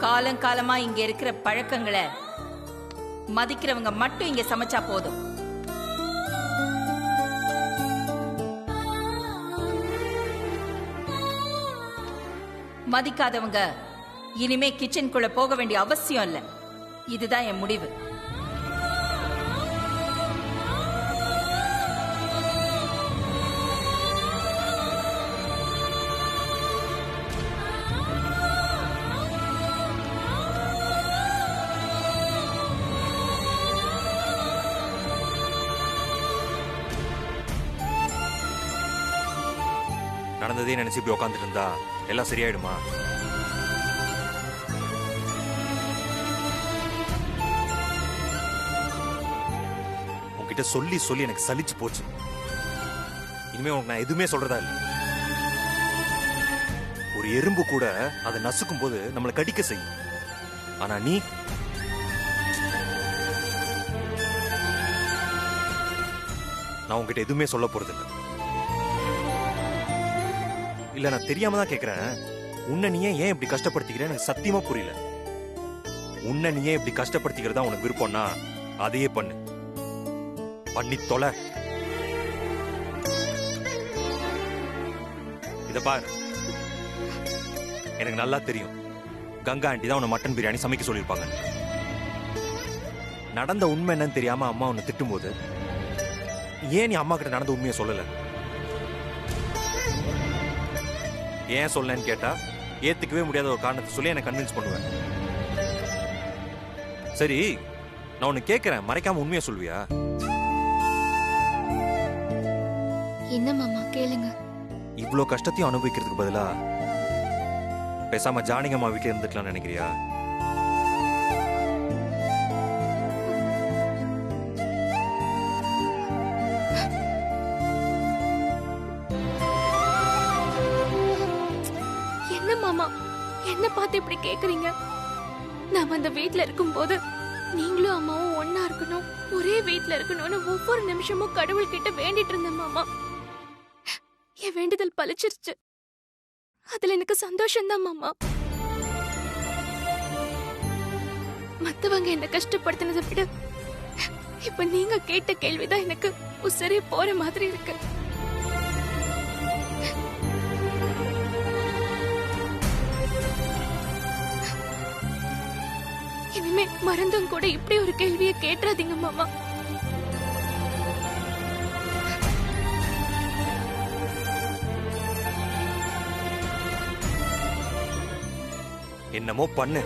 காலங்காலமா இங்க இருக்கிற பழக்கங்களை மதிக்கிறவங்க மட்டும் இங்க சமைச்சா போதும். மதிக்காதவங்க இனிமே கிச்சனுக்குள்ள போக வேண்டிய அவசியம் இல்ல. இதுதான் என் முடிவு. நடந்ததே நினைச்சு இப்படி உட்காந்துட்டு இருந்தா எல்லாம் சரியாயிடுமா? உன்கிட்ட சொல்லி சொல்லி எனக்கு சலிச்சு போச்சு. இனிமே உனக்கு நான் எதுவுமே சொல்றதா இல்லை. ஒரு எறும்பு கூட அதை நசுக்கும் போது நம்மளை கடிக்க செய்யும். ஆனா நீ நான் உன்கிட்ட எதுவுமே சொல்ல போறது இல்லை. இல்ல நான் தெரியாம தான் கேக்குறேன். உன்னை நீ ஏன் இப்படி கஷ்டப்படுத்திக்கிற எனக்கு சத்தியமா புரியல. உன்னை நீ ஏன் இப்படி கஷ்டப்படுத்திக்கிறதா உனக்கு விருப்பம்னா அதையே பண்ணு. பண்ணி தொலை. இத பாரு, எனக்கு நல்லா தெரியும் கங்கா ஆண்டி தான் உன்னை மட்டன் பிரியாணி சமைக்க சொல்லியிருப்பாங்க. நடந்த உண்மை என்னன்னு தெரியாம அம்மா உன்னை திட்டும் போது ஏன் நீ அம்மா கிட்ட நடந்த உண்மையை சொல்லல? ஏன் சொல்லன்னு கேட்டா ஏத்துக்கவே முடியாத ஒரு காரணத்தை சொல்லி என்ன கன்வின்ஸ் பண்ணுவேன். சரி, நான் உன்னை கேட்கிறேன், மறைக்காம உண்மையை சொல்வியா? என்ன மாமா கேளுங்க. இவ்வளவு கஷ்டத்தையும் அனுபவிக்கிறதுக்கு பதிலா பேசாம ஜானகம்மா வீட்டுல இருந்துக்கலாம் நினைக்கிறியா? மாமா என்ன பார்த்து இப்படி கேக்குறீங்க? நான் அந்த வீட்ல இருக்கும்போது நீங்களும் அம்மாவும் ஒன்னா இருக்கணும், ஒரே வீட்ல இருக்கணும்னு ஒவ்வொரு நிமிஷமும் கடவுள் கிட்ட வேண்டிட்டு இருந்தேன் மாமா. என் வேண்டுதல் பலிச்சிருச்சு. அதுல எனக்கு சந்தோஷம்தான் மாமா. மத்தவங்க என்ன கஷ்டப்படுத்தினதை விட இப்ப நீங்க கேட்ட கேள்விதான் எனக்கு உசரே போற மாதிரி இருக்கு. இனிமே மறந்தும் கூட இப்படி ஒரு கேள்வியை கேட்றாதீங்க மாமா. என்னமோ பண்ணு.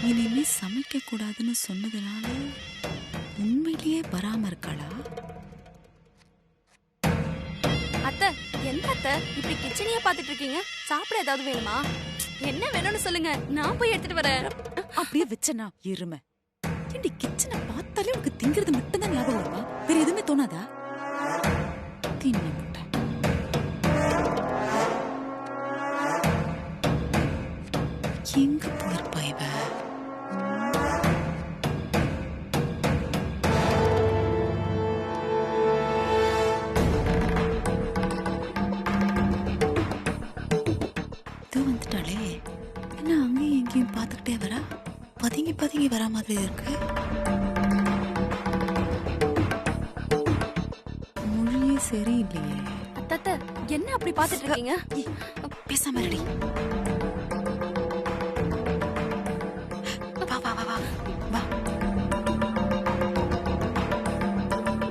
இனிமே சமைக்க கூடாதுன்னு சொன்னதுனால உண்மையிலேயே வராம இருக்காளா? அத்தை, என்ன அத்தை இப்படி கிச்சனையே பாத்துட்டு இருக்கீங்க? சாப்பிட ஏதாவது வேணுமா? என்ன வேணும்னு சொல்லுங்க, நான் போய் எடுத்துட்டு வரேன். அப்படியே வச்சனா எருமை. ஏண்டி கிச்சனை பார்த்தாலே உனக்கு திங்கிறது மட்டும் தான் ஞாபகம் வருமா? வேற எதுவுமே தோணாதா? தின்ன முட்டை. எங்க போயிருப்பா இவ? வந்துட்டாளே, என்ன அங்கேயும் எங்கேயும் பார்த்துக்கிட்டே வரா? பதுங்கி பதுங்கி வரா மாதிரி இருக்கு. மொழியே சரியில்லையே. அத்தை என்ன அப்படி பாத்துட்டு இருக்கீங்க? ஏய், பேசாம இருடி. வா வா வா வா வா.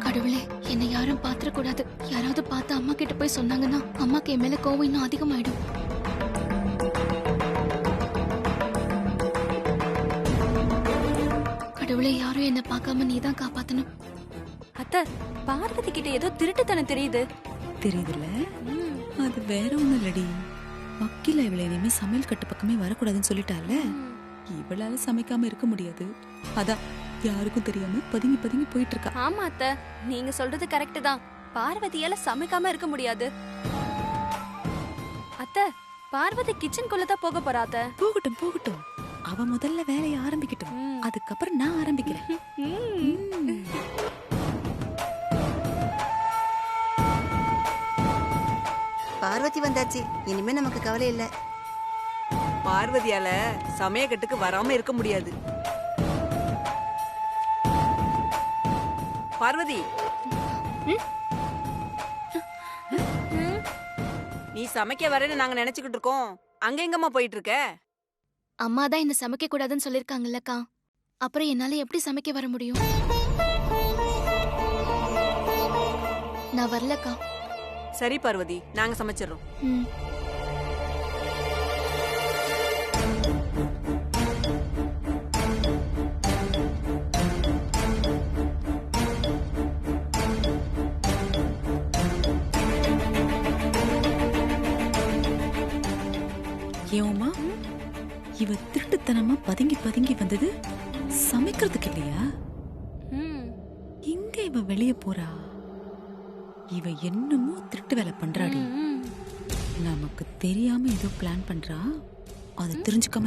கடவுளே, என்னை யாரும் பாத்திர கூடாது. யாராவது பார்த்து அம்மா கிட்ட போய் சொன்னாங்கன்னா அம்மாக்கு என் மேல கோவம் இன்னும் அதிகமாயிடும். கடவுளே, யாரும் என்ன பார்க்காம நீதான் காப்பாத்தணும். அத்தை, பார்வதி கிட்ட ஏதோ திருட்டுத்தனம் தெரியுது. தெரியுதுல்ல, அது வேற ஒண்ணும் இல்லடி. வக்கீல இவளை இனிமே சமையல் கட்டு பக்கமே வரக்கூடாதுன்னு சொல்லிட்டால. இவளால சமைக்காம இருக்க முடியாது. அதான் யாருக்கும் தெரியாம பதுங்கி பதுங்கி போயிட்டு இருக்கா. ஆமா அத்தை, நீங்க சொல்றது கரெக்ட் தான். பார்வதியால சமைக்காம இருக்க முடியாது. அத்தை, பார்வதி கிச்சனுக்குள்ள தான் போக போறா அத்தை. போகட்டும் போகட்டும், அவ முதல்ல வேலையை ஆரம்பிக்கட்டும். அதுக்கப்புறம் நான் ஆரம்பிக்கிறேன். பார்வதி வந்தாச்சு, இனிமே நமக்கு கவலை இல்ல. பார்வதியால சமயக்கட்டுக்கு வராம இருக்க முடியாது. பார்வதி, நீ சமைக்க வரேன்னு நாங்க நினைச்சுக்கிட்டு இருக்கோம். அங்க எங்கம்மா போயிட்டு இருக்க? அம்மா தான் என்ன சமைக்க கூடாதுன்னு சொல்லிருக்காங்கல்லக்கா. அப்புறம் என்னால எப்படி சமைக்க வர முடியும்? நான் வரலக்கா. சரி பார்வதி, நாங்க சமைச்சிடறோம். ம். ஏமா, இவ திருட்டுத்தனமா பதுங்கி பதுங்கி வந்தது சமைக்கிறதுக்கு இல்லையா? எங்க இவ வெளிய போறா? இவ என்னமோ திருட்டு வேலை பண்றாடி. நமக்கு தெரியாம ஏதோ பிளான் பண்றா. அதை தெரிஞ்சுக்காம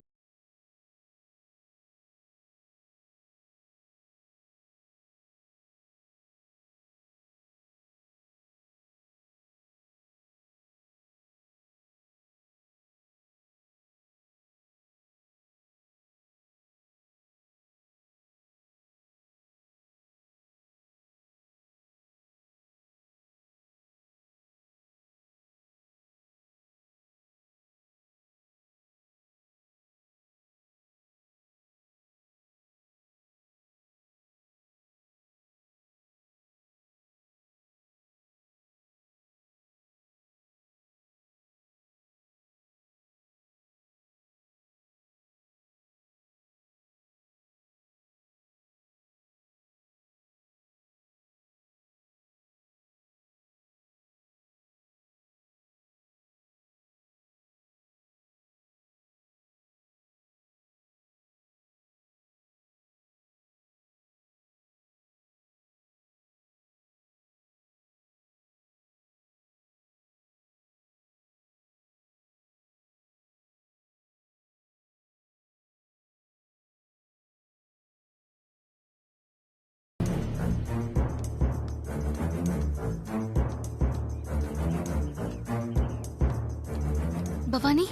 பவானி,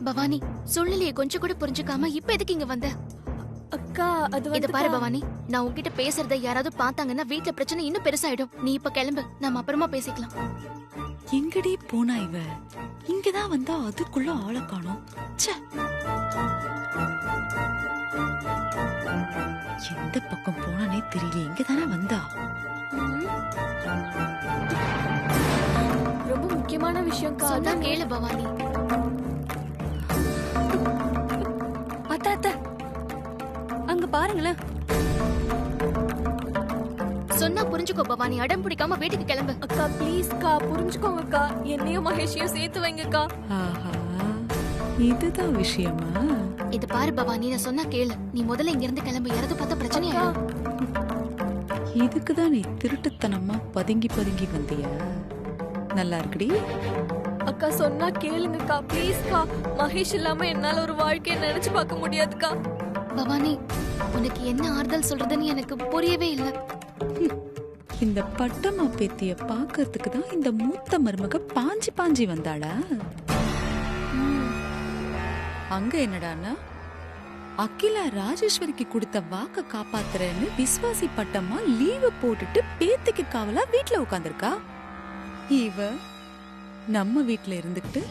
பவானி, சூழ்நிலையை கொஞ்சம் கூட புரிஞ்சுக்காம இப்ப எதுக்கு இங்க வந்த? அக்கா, அது இத பாரு பவானி, நான் உன்கிட்ட பேசுறத யாராவது பார்த்தாங்கன்னா வீட்ல பிரச்சனை இன்னும் பெருசாயிடும். நீ இப்ப கிளம்பு, நாம அப்புறமா பேசிக்கலாம். எங்கடி போனா இவ? இங்கதான் வந்தா அதுக்குள்ள ஆளை காணோம். ச்சே, எந்த பக்கம் போனானே தெரியல. இங்கதானே வந்தா. ரொம்ப முக்கியமான விஷயம். சொன்னா கேளு பவானி. அத்தை அத்தை, அங்க பாருங்களேன். சொன்னா புரிஞ்சுக்கோ பவானி, அடம் பிடிக்காம வீட்டுக்கு கிளம்பு. அக்கா ப்ளீஸ் கா, புரிஞ்சுக்கோங்கக்கா. என்னையும் மகேஷையும் சேர்த்து வைங்கக்கா. ஆஹா, இதுதான் விஷயமா? இது பாரு பவானி, நான் சொன்னா கேளு. நீ முதல்ல இங்க இருந்து கிளம்பு. யாராவது பார்த்தா பிரச்சனை ஆயிடும். இதுக்குதான் நீ திருட்டுத்தனமா பதுங்கி பதுங்கி வந்தியா? நல்லா இருக்குடி. அக்கா சொன்னா கேளுங்கக்கா ப்ளீஸ்க்கா. மகேஷ் இல்லாம என்னால ஒரு வாழ்க்கையை நினைச்சு பார்க்க முடியாதுக்கா. பவானி, உனக்கு என்ன ஆறுதல் சொல்றதுன்னு எனக்கு புரியவே இல்ல. இந்த பட்டம்மா பேத்திய பாக்கிறதுக்கு தான் இந்த மூத்த மருமக பாஞ்சி பாஞ்சி வந்தாளா? அங்க என்னடான்னா அகிலா ராஜேஸ்வரிக்கு கொடுத்த வாக்க காப்பாத்துறேன்னு விஸ்வாசி பட்டம்மா லீவு போட்டுட்டு பேத்திக்கு காவலா வீட்ல உட்கார்ந்திருக்கா. இவ நம்ம வீட்ல இருந்துகிட்டு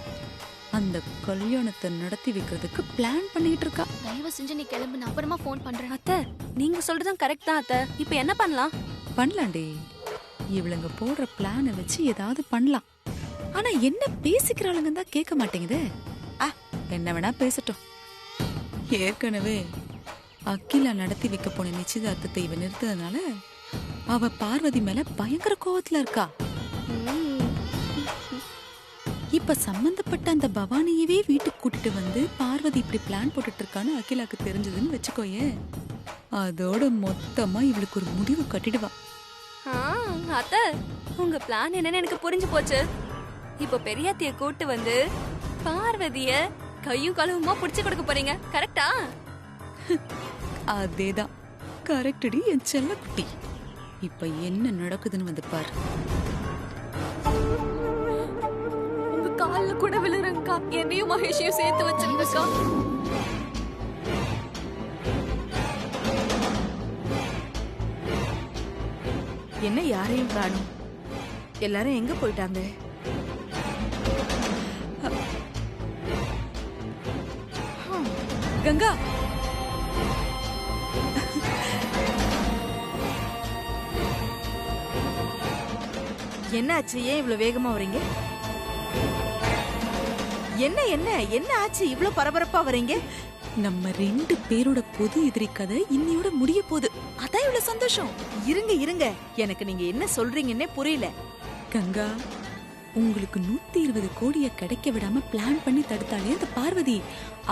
அந்த கல்யாணத்தை நடத்தி வைக்கிறதுக்கு பிளான் பண்ணிட்டு இருக்கா. தயவு செஞ்சு நீ கிளம்பு, நான் அப்புறமா ஃபோன் பண்றேன். அத்தை நீங்க சொல்றதும் கரெக்ட் தான் அத்தை. இப்ப என்ன பண்ணலாம்? பண்ணலாண்டே, இவளுங்க போடுற பிளானை வச்சு ஏதாவது பண்ணலாம். ஆனா என்ன பேசிக்கிறாளுங்க தான் கேட்க மாட்டேங்குதே. என்ன வேணா பேசட்டும். ஏற்கனவே அகிலா நடத்தி வைக்க போன நிச்சயதார்த்தத்தை இவ நிறுத்ததுனால அவ பார்வதி மேல பயங்கர கோவத்துல இருக்கா. இப்ப சம்பந்தப்பட்ட அந்த பவானியவே வீட்டுக்கு கூட்டிட்டு வந்து பார்வதி இப்படி பிளான் போட்டுட்டு இருக்கான்னு அகிலாக்கு தெரிஞ்சதுன்னு வச்சுக்கோயே, அதோட மொத்தமா இவளுக்கு ஒரு முடிவு கட்டிடுவா. அத்தை உங்க பிளான் என்னன்னு எனக்கு புரிஞ்சு போச்சு. இப்ப பெரியாத்திய கூட்டு வந்து பார்வதிய கையும் களவுமா புடிச்சு கொடுக்க போறீங்க, கரெக்டா? அதேதான், கரெக்டடி என் செல்ல குட்டி. இப்ப என்ன நடக்குதுன்னு வந்து பாரு. உங்க கால்ல கூட விழுறங்கக்கா, என்னையும் மகேஷையும் சேர்த்து வச்சிருங்கக்கா. என்ன யாரையும் காணும்? எல்லாரும் எங்க போயிட்டாங்க? கங்கா, என்னாச்சு? ஏன் இவ்வளவு வேகமா வரீங்க? என்ன என்ன என்ன ஆச்சு? இவ்வளவு பரபரப்பா வரீங்க? நம்ம 2 பேரோட பொது எதிரி கதை இன்னையோட முடிய போகுது. அதான் இவ்வளவு சந்தோஷம். இருங்க இருங்க, எனக்கு நீங்க என்ன சொல்றீங்கன்னே புரியல. கங்கா, உங்களுக்கு 120 கோடிய கிடைக்க விடாம பிளான் பண்ணி தடுத்தாலே அந்த பார்வதி,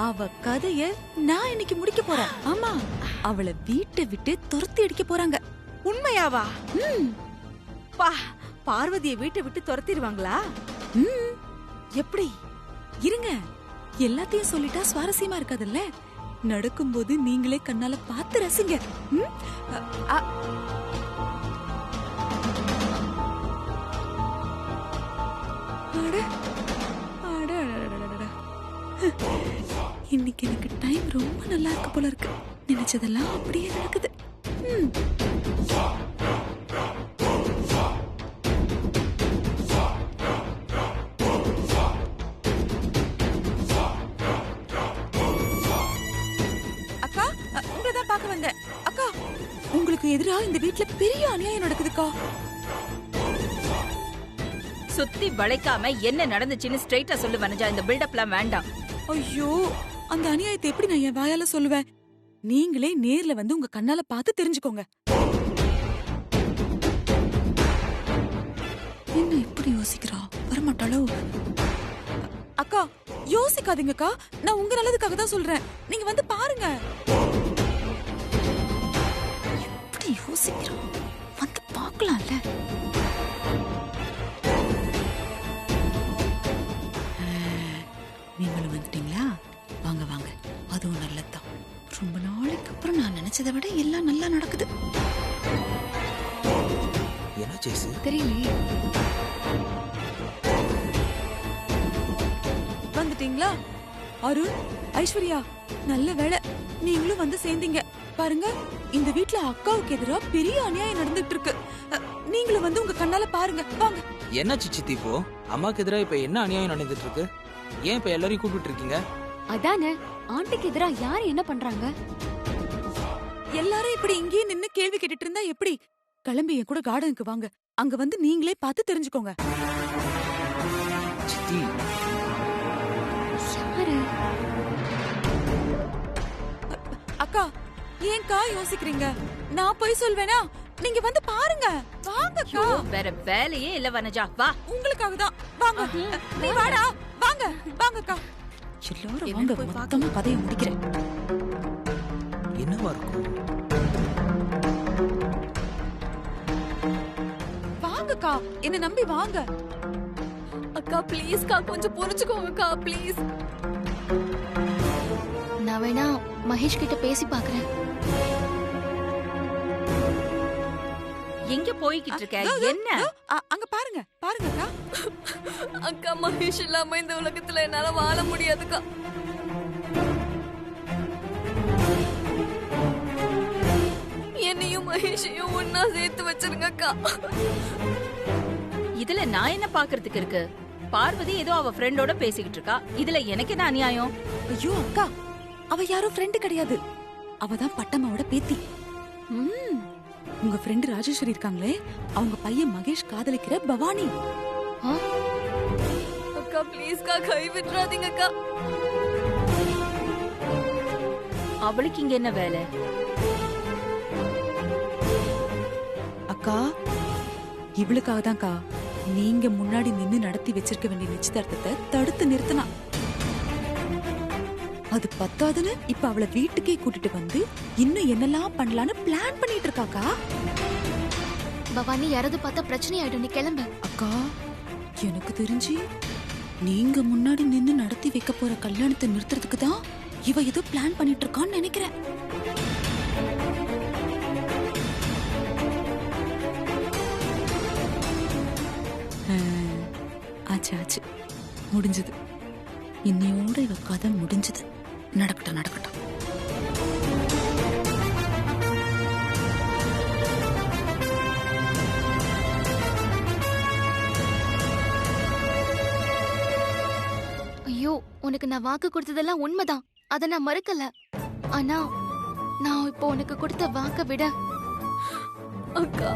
அவ கதைய நான் இன்னைக்கு முடிக்க போறேன். ஆமா, அவளை வீட்டை விட்டு துரத்தி அடிக்க போறாங்க. உண்மையாவா? பார்வதியை வீட்டை விட்டு துரத்திடுவாங்களா? எப்படி? இருங்க, எல்லாத்தையும் சொல்லிட்டா சுவாரஸ்யமா இருக்காதுல்ல. நடக்கும்போது நீங்களே கண்ணால பார்த்து ரசிங்க. இன்னைக்கு எனக்கு டைம் ரொம்ப நல்லா இருக்கு போல இருக்கு. நினைச்சதெல்லாம் அப்படியே நடக்குது. அக்கா, உங்கதான் பார்க்க வந்தேன். அக்கா, உங்களுக்கு எதிரா இந்த வீட்ல பெரிய அநியாயம் நடக்குதுக்கா. சுத்தி வளைக்காம என்ன நடந்துச்சுன்னு ஸ்ட்ரைட்டா சொல்லு வனஜா. இந்த பில்டப்லாம் வேண்டாம். ஐயோ, அந்த அநியாயத்தை எப்படி நான் என் வாயால சொல்லுவேன்? நீங்களே நேர்ல வந்து உங்க கண்ணால பார்த்து தெரிஞ்சுக்கோங்க. என்ன இப்படி யோசிக்கிறா? வரமாட்டாளோ? அக்கா, யோசிக்காதீங்கக்கா, நான் உங்க நல்லதுக்காக தான் சொல்றேன். நீங்க வந்து பாருங்க. எப்படி யோசிக்கிறா? வந்து பார்க்கலாம்ல. நீங்களும் வந்துட்டீங்களா? வாங்க வாங்க, அதுவும் நல்லதுதான். ரொம்ப நாளைக்கு அப்புறம் நான் நினைச்சதை விட எல்லாம் நல்லா நடக்குது. என்ன சேசு? தெரியலையே. வந்துட்டீங்களா? அருண், ஐஸ்வர்யா, நல்ல வேளை நீங்களும் வந்து சேர்ந்தீங்க. பாருங்க, இந்த வீட்ல அக்காவுக்கு எதிரா பெரிய அநியாயம் நடந்துட்டு இருக்கு. நீங்களும் வந்து உங்க கண்ணால பாருங்க. வாங்க. என்ன சித்தி, இப்போ அம்மாக்கு எதிராக இப்ப என்ன அநியாயம் நடந்துட்டு இருக்கு? ஏன் இப்ப எல்லாரையும் கூப்பிட்டு இருக்கீங்க? அதானே, ஆண்டிக்கு எதிரா யார் என்ன பண்றாங்க? எல்லாரும் இப்படி இங்கேயே நின்னு கேள்வி கேட்டுட்டு இருந்தா எப்படி? கிளம்பி என் கூட கார்டனுக்கு வாங்க. அங்க வந்து நீங்களே பார்த்து தெரிஞ்சுக்கோங்க. சித்தி, யாரு? அக்கா, ஏன்க்கா யோசிக்கிறீங்க? நான் போய் சொல்வேனா? நீங்க வந்து பாருங்க. வாங்கக்கா. ஐயோ, வேற வேலையே இல்ல வனஜா. வா. உங்களுக்காக தான். வாங்க. நீ வாடா. வாங்க. வாங்கக்கா. எல்லாரும் வாங்க, மொத்தமா கதையை முடிக்கிறேன். என்னவா இருக்கும்? வாங்கக்கா, என்ன நம்பி வாங்க. அக்கா ப்ளீஸ்க்கா, கொஞ்சம் புரிஞ்சுக்கோங்கக்கா ப்ளீஸ். நான் வேணா மகேஷ் கிட்ட பேசி பாக்குறேன். எங்க போய்கிட்டு இருக்க? என்ன? அங்க பாருங்க. பாருங்கக்கா. அக்கா, மகேஷ் இல்லாம இந்த உலகத்துல என்னால வாழ முடியாதுக்கா. மகேஷையும் ஒன்னா சேர்த்து வச்சிருங்கக்கா. இதுல நான் என்ன பாக்குறதுக்கு இருக்கு? பார்வதி ஏதோ அவ ஃப்ரெண்டோட பேசிக்கிட்டு இருக்கா. இதுல எனக்கு என்ன அநியாயம்? ஐயோ அக்கா, அவ யாரும் ஃப்ரெண்டு கிடையாது. அவதான் பட்டம்மாவோட பேத்தி. உங்க ஃப்ரெண்டு ராஜேஸ்வரி இருக்காங்களே, அவங்க பையன் மகேஷ் காதலிக்கிற பவானி. அக்கா ப்ளீஸ்க்கா, கை விட்டுறாதீங்கக்கா. அவளுக்கு இங்க என்ன வேலை? அக்கா, இவளுக்காக தான்க்கா நீங்க முன்னாடி நின்னு நடத்தி வச்சிருக்க வேண்டிய நிச்சயதார்த்தத்தை தடுத்து நிறுத்தினா. அது பத்தாதுன்னு இப்ப அவளை வீட்டுக்கே கூட்டிட்டு வந்து இன்னும் என்னெல்லாம் பண்ணலான்னு பிளான் பண்ணிட்டு இருக்காக்கா. பவானி யாராவது பார்த்தா பிரச்சனை ஆயிடும், நீ கிளம்பு. அக்கா, எனக்கு தெரிஞ்சு நீங்க முன்னாடி நின்னு நடத்தி வைக்க போற கல்யாணத்தை நிறுத்துறதுக்கு தான் இவ ஏதோ பிளான் பண்ணிட்டு இருக்கான்னு நினைக்கிறேன். ஆச்சு ஆச்சு, முடிஞ்சது. இன்னையோட இவ கதை முடிஞ்சது. நடக்கட்டும் நடக்கட்டும். ஐயோ, உனக்கு நான் வாக்கு கொடுத்ததெல்லாம் உண்மைதான், அத நான் மறுக்கல. ஆனா நான் இப்போ உனக்கு கொடுத்த வாக்க விட அக்கா,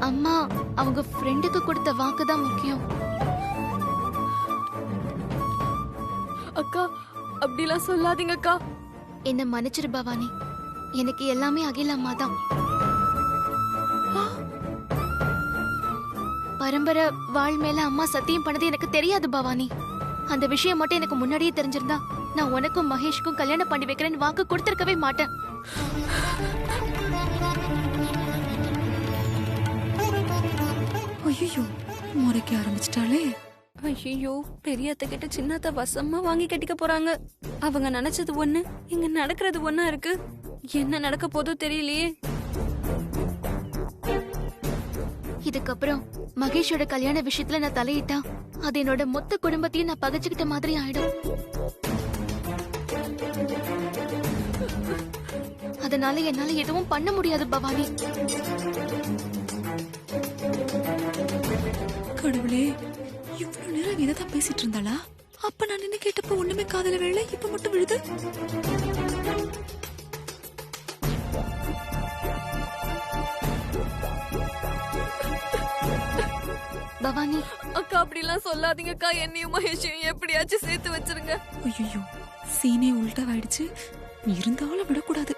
அம்மா அவங்க ஃப்ரெண்டுக்கு கொடுத்த வாக்கு தான் முக்கியம். அக்கா அப்படிலாம் சொல்லாதீங்கக்கா. என்ன மன்னிச்சிரு பவானி, எனக்கு எல்லாமே அகில அம்மா தான். பரம்பரை வாழ் மேல அம்மா சத்தியம் பண்ணது எனக்கு தெரியாது பவானி. அந்த விஷயம் மட்டும் எனக்கு முன்னாடியே தெரிஞ்சிருந்தா நான் உனக்கும் மகேஷ்க்கும் கல்யாணம் பண்ணி வைக்கிறேன்னு வாக்கு கொடுத்திருக்கவே மாட்டேன். ஐயோ, முறைக்க ஆரம்பிச்சிட்டாளே. ஐயோ, பெரியத்த கிட்ட சின்னத்த வசமா வாங்கி கட்டிக்க போறாங்க. அவங்க நினைச்சது ஒண்ணு, இங்க நடக்கிறது ஒண்ணா இருக்கு. என்ன நடக்க போதோ தெரியலையே. இதுக்கப்புறம் மகேஷோட கல்யாண விஷயத்துல நான் தலையிட்டா அது என்னோட மொத்த குடும்பத்தையும் நான் பகைச்சுக்கிட்ட மாதிரி ஆயிடும். அதனால என்னால எதுவும் பண்ண முடியாது பவானி. கடவுளே, இவ்வளவு நேரம் இதைதான் பேசிட்டு இருந்தாளா? அப்ப நான் நின்னு கேட்டப்ப ஒண்ணுமே காதல வேலை, இப்ப மட்டும் விழுது. பவானி, அக்கா அப்படிலாம் சொல்லாதீங்கக்கா. என்னையும் மகேஷையும் எப்படியாச்சும் சேர்த்து வச்சிருங்க. ஐயோ, சீனே உள்டா ஆயிடுச்சு. இருந்தாலும் விடக்கூடாது,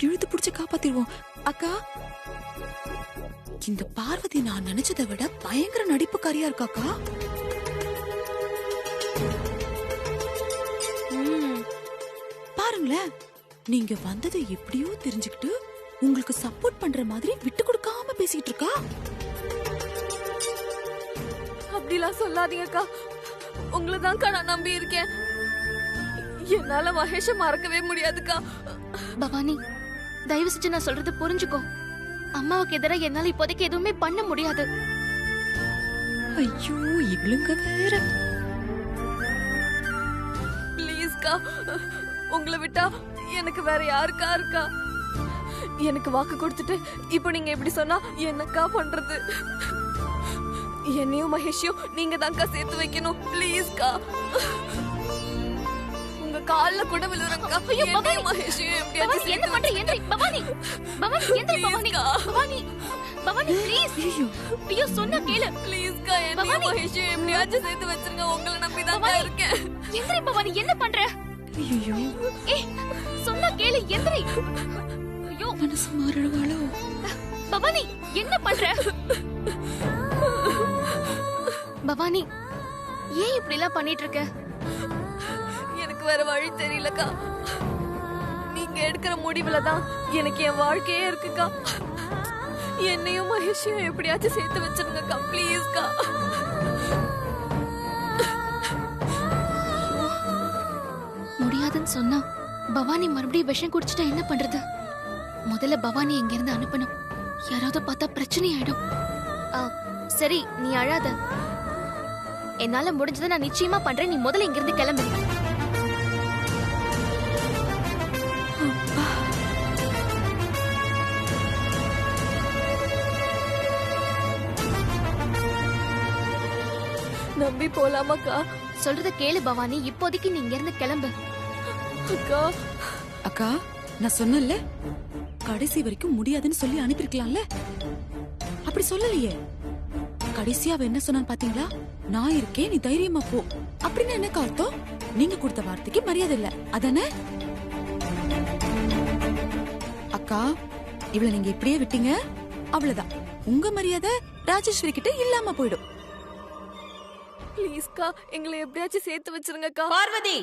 இழுத்து புடிச்சு காப்பாத்திடுவோம். அக்கா, இந்த பார்வதி நான் நினைச்சதை விட பயங்கர நடிப்புக்காரியா இருக்காக்கா. பாருங்களேன், நீங்க வந்ததை எப்படியோ தெரிஞ்சுக்கிட்டு உங்களுக்கு சப்போர்ட் பண்ற மாதிரி விட்டு கொடுக்காம பேசிட்டு இருக்கா. அப்படிலாம் சொல்லாதீங்கக்கா. உங்களதான்க்கா நான் நம்பி இருக்கேன். என்னால மகேஷ மறக்கவே முடியாதுக்கா. பவானி, தயவு செஞ்சு நான் சொல்றது புரிஞ்சுக்கோ. அம்மாவுக்கு எதிராக என்னால இப்போதைக்கு எதுவுமே பண்ண முடியாது. ஐயோ, இவளுங்க வேற. ப்ளீஸ்க்கா, உங்களை விட்டா எனக்கு வேற யாருக்கா இருக்கா? எனக்கு வாக்கு கொடுத்துட்டு இப்போ நீங்க எப்படி சொன்னா என்னக்கா பண்றது? என்னையும் மகேஷையும் நீங்க தான்க்கா சேர்த்து வைக்கணும். ப்ளீஸ்க்கா, உங்க கால்ல கூட விழுறேன்க்கா. ஐயோ பவானி, மகேஷையும் பவானி எப்படியாச்சும் என்ன பண்ற? எந்திரி பவானி. பவானி எந்திரி பவானி. பவானி, பவானி ப்ளீஸ். ஐயோ சொன்னா கேளு. ப்ளீஸ்க்கா, என்னையும் மகேஷையும் எப்படியாச்சும் சேர்த்து வச்சிருங்க. உங்களை நம்பி தான் இருக்கேன். எந்திரி பவானி, என்ன பண்ற? ஐயோ, ஏய் சொன்னா கேளு, எந்திரி. ஐயோ மனசு மாறுவாளோ? பவானி என்ன பண்ற? பவானி, ஏன் இப்படி எல்லாம் பண்ணிட்டு இருக்க? எனக்கு வேற வழி தெரியலக்கா. நீங்க எடுக்கிற முடிவுல தான் எனக்கு என் வாழ்க்கையே இருக்குக்கா. என்னையும் மகேஷையும் எப்படியாச்சும் சேர்த்து வச்சிருங்கக்கா. ப்ளீஸ்க்கா. முடியாதுன்னு சொன்னா பவானி மறுபடியும் விஷம் குடிச்சிட்டா என்ன பண்றது? முதல்ல பவானி எங்க இருந்து அனுப்பணும். யாராவது பார்த்தா பிரச்சனை ஆயிடும். சரி, நீ அழாத. என்னால முடிஞ்சதை நான் நிச்சயமா பண்றேன். நீ முதல்ல இங்கிருந்து கிளம்பு. நம்பி போலாமாக்கா? சொல்றத கேளு பவானி, இப்போதைக்கு நீ இங்க இருந்து கிளம்பு. அக்கா அக்கா நான் சொன்னேன்ல, கடைசி வரைக்கும் முடியாதுன்னு சொல்லி அனுப்பிருக்கலாம்ல. அப்படி சொல்லலையே. கடைசியா அவ என்ன சொன்னான்னு பாத்தீங்களா? நான் இருக்கேன், நீ தைரியமா போ. அப்படின்னு என்ன அர்த்தம்? நீங்க கொடுத்த வார்த்தைக்கு மரியாதை இல்ல அதானே? அக்கா இவள நீங்க இப்படியே விட்டீங்க, அவ்வளவுதான் உங்க மரியாதை ராஜேஸ்வரி கிட்ட இல்லாம போயிடும். ப்ளீஸ்க்கா, எங்களை எப்படியாச்சும் சேர்த்து வச்சிருங்கக்கா. பார்வதி